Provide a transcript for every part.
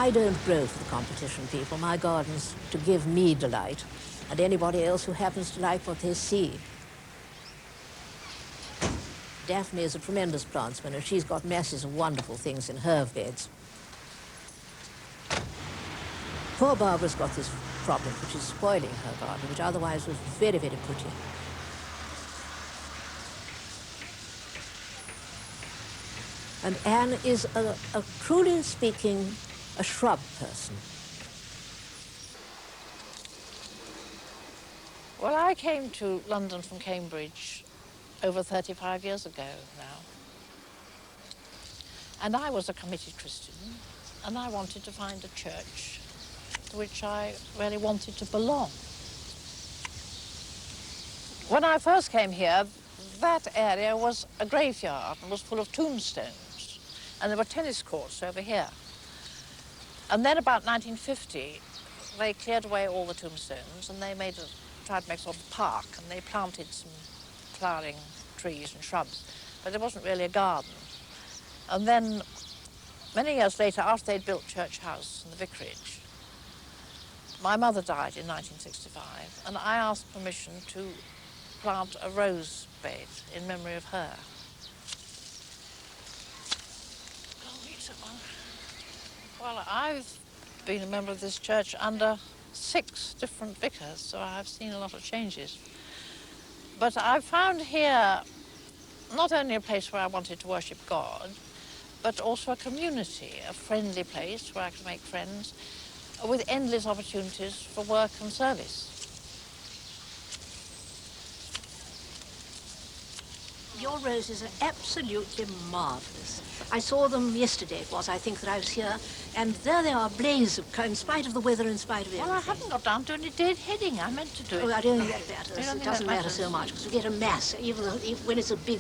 I don't grow for the competition, people. My garden's to give me delight, and anybody else who happens to like what they see. Daphne is a tremendous plantsman, and she's got masses of wonderful things in her beds. Poor Barbara's got this problem, which is spoiling her garden, which otherwise was very, very pretty. And Anne is, truly speaking, a shrub person. Well, I came to London from Cambridge over 35 years ago now. And I was a committed Christian, and I wanted to find a church to which I really wanted to belong. When I first came here, that area was a graveyard and was full of tombstones, and there were tennis courts over here. And then about 1950, they cleared away all the tombstones, and they tried to make sort of a park, and they planted some flowering trees and shrubs, but there wasn't really a garden. And then, many years later, after they'd built Church House and the vicarage, my mother died in 1965, and I asked permission to plant a rose bed in memory of her. Well, I've been a member of this church under 6 different vicars, so I've seen a lot of changes. But I've found here not only a place where I wanted to worship God, but also a community, a friendly place where I could make friends, with endless opportunities for work and service. Your roses are absolutely marvellous. I saw them yesterday, it was, I think, that I was here, and there they are, blazing, in spite of the weather, in spite of everything. Well, I haven't got down to any deadheading. I meant to do it. Oh, I don't think that matters. It doesn't matter so much, because you get a mass, even when it's a big,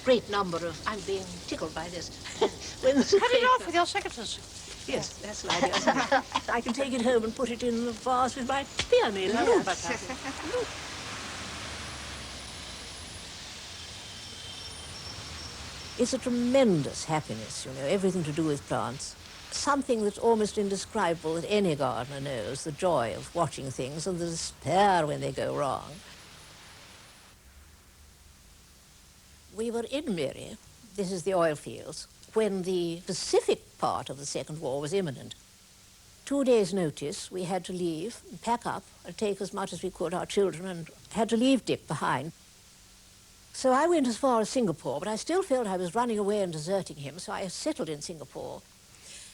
great number of... I'm being tickled by this. Cut it off with your secateurs. Yes, that's an idea, isn't it? I can take it home and put it in the vase with my peony. It's a tremendous happiness, you know, everything to do with plants. Something that's almost indescribable that any gardener knows, the joy of watching things and the despair when they go wrong. We were in Mary, this is the oil fields, when the Pacific part of the Second War was imminent. 2 days' notice, we had to leave and pack up and take as much as we could, our children, and had to leave Dick behind. So I went as far as Singapore, but I still felt I was running away and deserting him, so I settled in Singapore.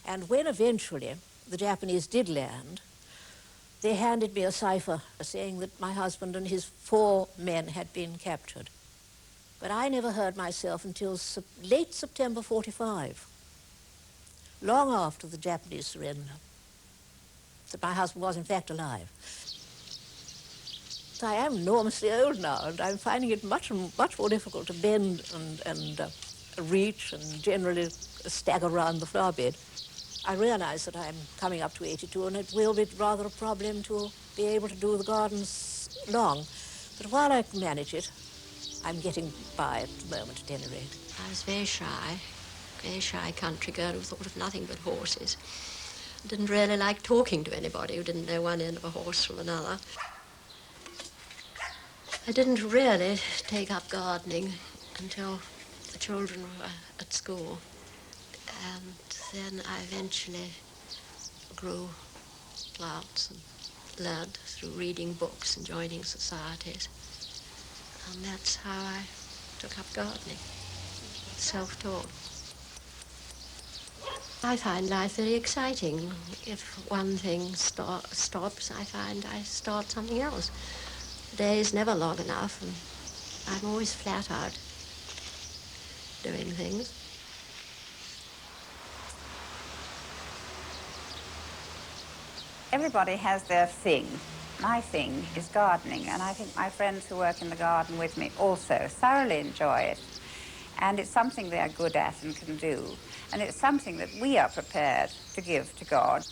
And when eventually the Japanese did land, they handed me a cipher saying that my husband and his 4 men had been captured. But I never heard myself until late September 45, long after the Japanese surrender, that my husband was in fact alive. I am enormously old now, and I'm finding it much more difficult to bend and reach and generally stagger around the flower bed. I realize that I'm coming up to 82, and it will be rather a problem to be able to do the gardens long. But while I can manage it, I'm getting by at the moment, at any rate. I was very shy country girl who thought of nothing but horses. Didn't really like talking to anybody who didn't know one end of a horse from another. I didn't really take up gardening until the children were at school. And then I eventually grew plants and learned through reading books and joining societies. And that's how I took up gardening, self-taught. I find life very exciting. If one thing stops, I find I start something else. The day is never long enough, and I'm always flat out doing things. Everybody has their thing. My thing is gardening, and I think my friends who work in the garden with me also thoroughly enjoy it. And it's something they are good at and can do. And it's something that we are prepared to give to God.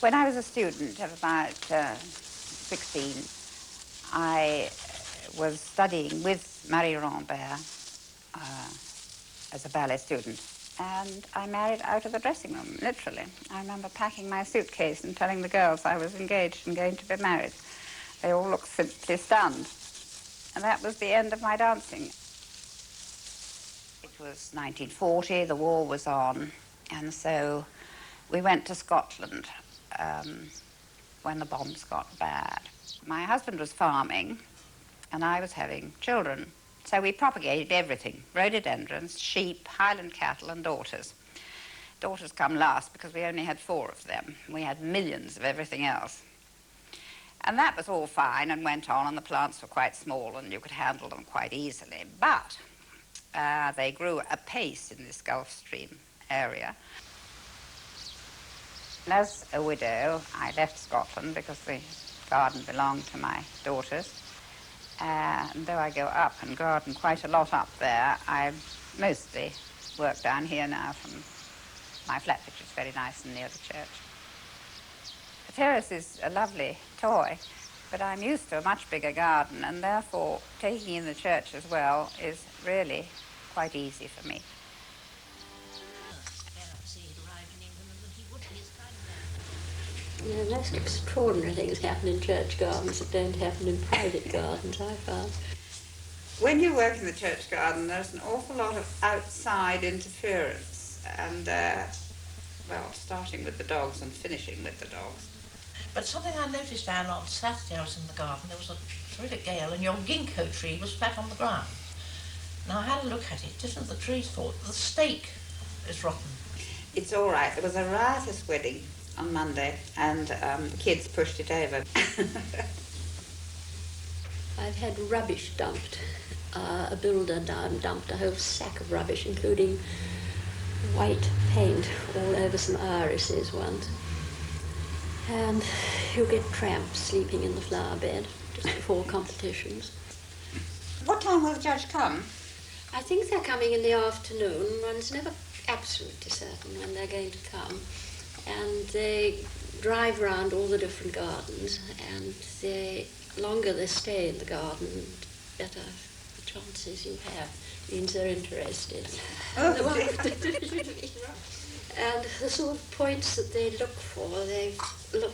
When I was a student of about 16, I was studying with Marie Rambert as a ballet student. And I married out of the dressing room, literally. I remember packing my suitcase and telling the girls I was engaged and going to be married. They all looked simply stunned. And that was the end of my dancing. It was 1940, the war was on, and so we went to Scotland when the bombs got bad. My husband was farming, and I was having children. So we propagated everything, rhododendrons, sheep, Highland cattle, and daughters. Daughters come last because we only had 4 of them. We had millions of everything else. And that was all fine and went on, and the plants were quite small and you could handle them quite easily. But they grew apace in this Gulf Stream area. And as a widow, I left Scotland because the garden belonged to my daughters. And though I go up and garden quite a lot up there, I mostly work down here now from my flat, which is very nice and near the church. The terrace is a lovely toy, but I'm used to a much bigger garden, and therefore taking in the church as well is really quite easy for me. The most extraordinary things happen in church gardens that don't happen in private gardens, I found. When you work in the church garden, there's an awful lot of outside interference, and, well, starting with the dogs and finishing with the dogs. But something I noticed, Anne, on Saturday I was in the garden, there was a terrific gale and your ginkgo tree was flat on the ground. Now I had a look at it, didn't the trees fall? The stake is rotten. It's all right. There was a riotous wedding on Monday, and the kids pushed it over. I've had rubbish dumped. A builder dumped a whole sack of rubbish, including white paint all over some irises once. And you get tramps sleeping in the flower bed just before competitions. What time will the judge come? I think they're coming in the afternoon. One's never absolutely certain when they're going to come. And they drive around all the different gardens, and the longer they stay in the garden, the better the chances you have. Means they're interested. Oh, and the sort of points that they look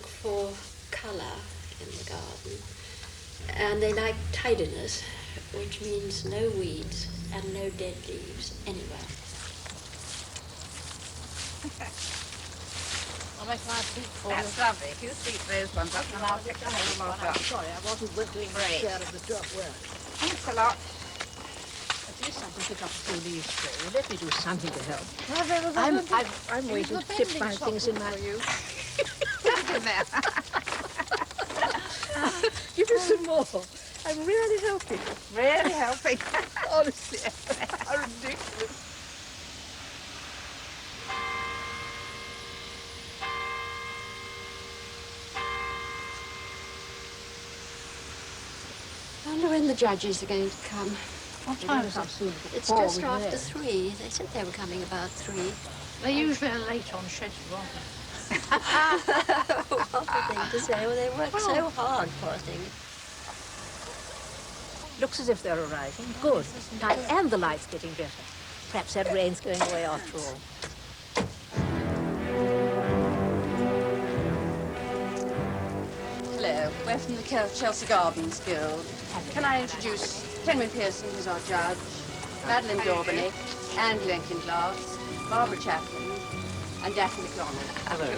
for colour in the garden. And they like tidiness, which means no weeds and no dead leaves anywhere. I'll make my feet for you. That's lovely. If you sweep those ones up, and I'll pick the whole lot up. Sorry, I wasn't doing my share of the job well. Thanks a lot. At least I can pick up a few leaves for you. Let me do something to help. I'm waiting to dip my things in my... You. Put it in there. Give me some more. I'm really helping. Really helping. Honestly, how ridiculous. I wonder when the judges are going to come. What time is it? It's just after 3. They said they were coming about 3. They usually are late on schedule, aren't they? What a thing to say. Well, they work so hard, poor thing. Looks as if they're arriving. Good. And the light's getting better. Perhaps that rain's going away after all. Hello, we're from the Chelsea Gardens Guild. Can I introduce Henry Pearson, who's our judge, Madeline Daubeny, Andy Lincoln-Glass, Barbara Chaplin, and Daphne McDonald. Hello.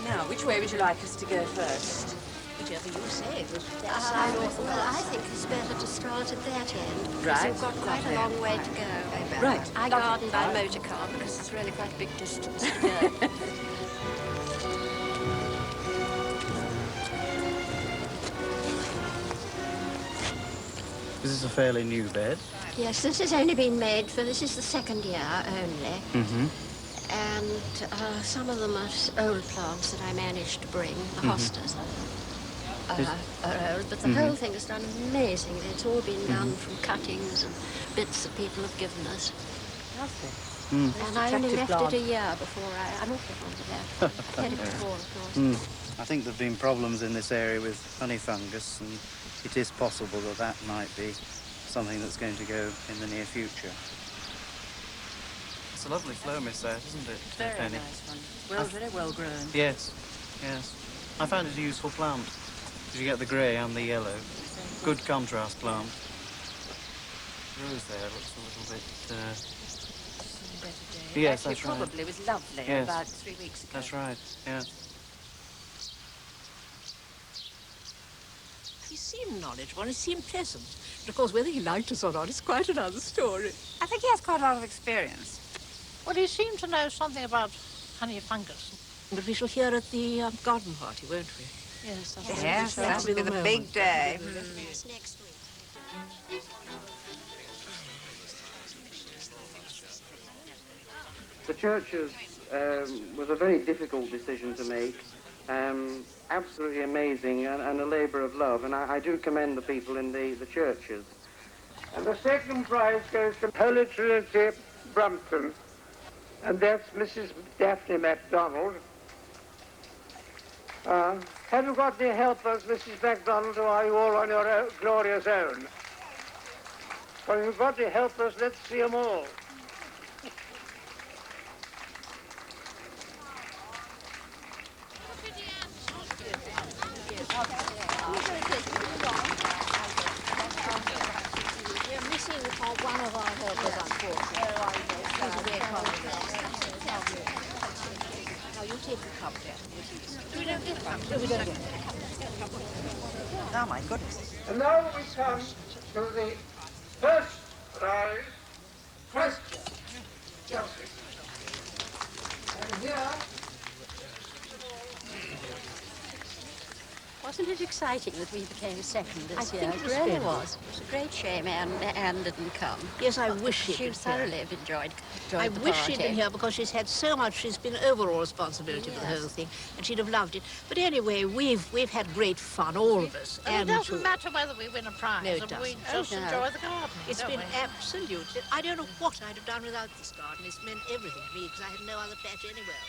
Now, which way would you like us to go first? Whichever you say. That side or the Well, I left. think it's better to start at that end. Because Right. you've got quite a long way to go. Right. I garden by motor car because it's really quite a big distance to go. This is a fairly new bed. Yes, this has only been made for, this is the 2nd year only. Mm-hmm. And some of them are old plants that I managed to bring, the hostas. Are old, but the whole thing is done amazingly. It's all been done from cuttings and bits that people have given us. Lovely. And I only left it a year before I'm awfully fond of that. Had it before, of course. I think there have been problems in this area with honey fungus, and it is possible that that might be something that's going to go in the near future. a lovely flow, Miss That, isn't it, Very Penny? nice one. Well, very well grown. Yes, yes. I found it a useful plant. Because you get the grey and the yellow. Good contrast plant. The rose there looks a little bit... Yes, Actually, that's right. probably was lovely Yes. about 3 weeks ago. That's right, yes. He seemed knowledgeable and he seemed pleasant. But of course, whether he liked us or not is quite another story. I think he has quite a lot of experience. Well, he seemed to know something about honey fungus. But we shall hear at the garden party, won't we? Yes, that's Yes, that'll be the big day. Yes, next week. The churches was a very difficult decision to make, absolutely amazing and a labour of love, and I do commend the people in the churches. And the second prize goes to Holy Trinity Brompton, and that's Mrs. Daphne MacDonald. Have you got any helpers, Mrs. MacDonald, or are you all on your own, glorious own? Well, if you've got any helpers, let's see them all. We're missing one of our helpers, unfortunately. She's a great compliment. Now, you take the cup there. We don't get one. No, we don't get one. Oh, my goodness. And now we come to the first prize, question. Chelsea. And here, Wasn't it exciting that we became second this I year? think It it was really splendid. was. It was a great shame Anne didn't come. Yes, I wish she'd She been here. thoroughly have enjoyed I the wish party. she'd been here because she's had so much. She's been overall responsibility for the whole thing, and she'd have loved it. But anyway, we've had great fun, all of us. And it and doesn't matter whether we win a prize. No, it We doesn't. just Oh, no. enjoy the garden. It's don't been we? absolute. I don't know what I'd have done without this garden. It's meant everything to me because I had no other patch anywhere.